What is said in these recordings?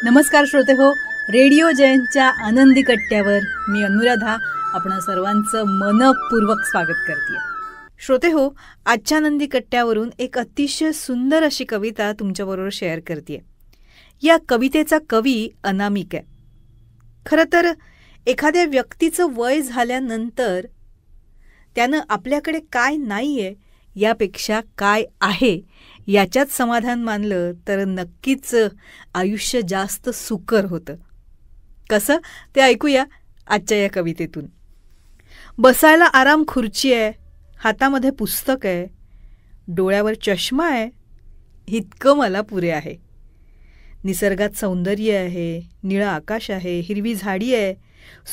नमस्कार श्रोते हो, रेडिओ जयंतच्या आनंदी कट्ट्यावर मी अनुराधा आपण सर्वांचं मनपूर्वक स्वागत करते. श्रोते हो, आजच्या आनंदी कट्ट्यावरून एक अतिशय सुंदर अशी कविता तुमच्याबरोबर शेअर करते. या कवितेचा कवी अनामिक आहे. खरं तर एखाद्या व्यक्तीचं वय झाल्यानंतर त्यानं आपल्याकडे काय नाही आहे यापेक्षा काय आहे याच्यात समाधान मानलं तर नक्कीच आयुष्य जास्त सुकर होतं. कसं ते ऐकूया आजच्या या कवितेतून. बसायला आराम खुर्ची आहे, हातामध्ये पुस्तक आहे, डोळ्यावर चष्मा आहे, इतकं मला पुरे आहे. निसर्गात सौंदर्य आहे, निळं आकाश आहे, हिरवी झाडी आहे,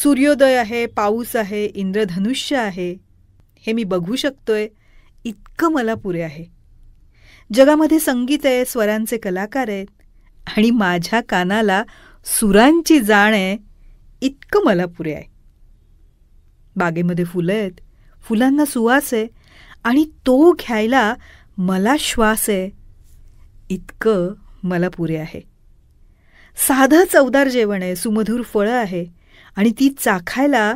सूर्योदय आहे, पाऊस आहे, इंद्रधनुष्य आहे, हे मी बघू शकतोय, इतकं मला पुरे आहे. जगामध्ये संगीत आहे, स्वरांचे कलाकार आहेत आणि माझ्या कानाला सुरांची जाण आहे, इतकं मला पुरे आहे. बागेमध्ये फुलं आहेत, फुलांना सुवास आहे आणि तो घ्यायला मला श्वास आहे, इतकं मला पुरे आहे. साधं चवदार जेवण आहे, सुमधुर फळं आहे आणि ती चाखायला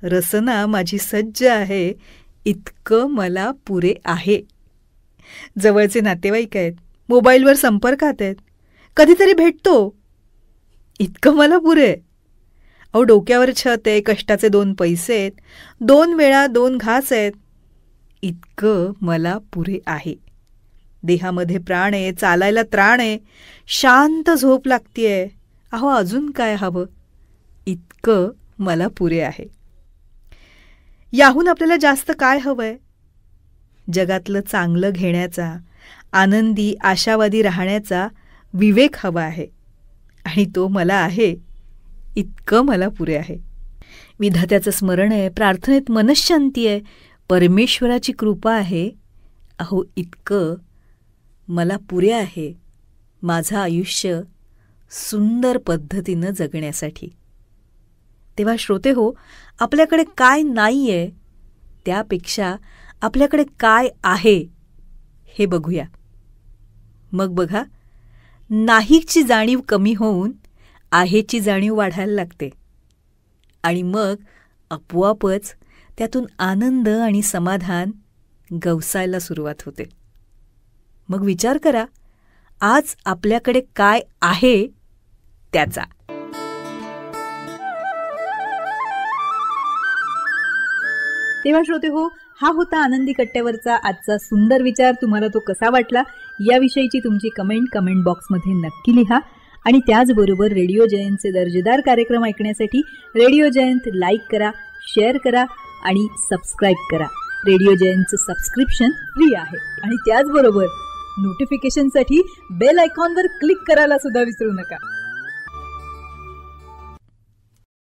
रसना माझी सज्ज आहे, इतकं मला पुरे आहे. जवळचे नातेवाईक आहेत, मोबाईलवर संपर्कात आहेत, कधीतरी भेटतो, इतकं मला पुरे. अहो डोक्यावर छत आहे, कष्टाचे 2 पैसे आहेत, 2 वेळा 2 घास आहेत, इतकं मला पुरे आहे. देहामध्ये प्राण आहे, चालायला त्राण आहे, शांत झोप लागतीये, अहो अजून काय हवं, इतकं मला पुरे आहे. याहून आपल्याला जास्त काय हवंय? जगातलं चांगलं घेण्याचा, आनंदी आशावादी राहण्याचा विवेक हवा आहे आणि तो मला आहे, इतकं मला पुरे आहे. विधात्याचं स्मरण आहे, प्रार्थनेत मनःशांती आहे, परमेश्वराची कृपा आहे, अहो इतकं मला पुरे आहे माझं आयुष्य सुंदर पद्धतीनं जगण्यासाठी. तेव्हा श्रोते हो, आपल्याकडे काय नाही आहे त्यापेक्षा आपल्याकडे काय आहे हे बघूया. मग बघा, नाहीची जाणीव कमी होऊन आहेची जाणीव वाढायला लागते आणि मग आपोआपच त्यातून आनंद आणि समाधान गवसायला सुरुवात होते. मग विचार करा, आज आपल्याकडे काय आहे त्याचा. तेव्हा श्रोते हो, हा होता आनंदी कट्ट्यावरचा आजचा सुंदर विचार. तुम्हाला तो कसा वाटला याविषयीची तुमची कमेंट बॉक्समध्ये नक्की लिहा. आणि त्याचबरोबर रेडिओ जयंतचे दर्जेदार कार्यक्रम ऐकण्यासाठी रेडिओ जयंत लाईक करा, शेअर करा आणि सबस्क्राईब करा. रेडिओ जयंतचं सबस्क्रिप्शन फ्री आहे आणि त्याचबरोबर नोटिफिकेशनसाठी बेल आयकॉनवर क्लिक करायला सुद्धा विसरू नका.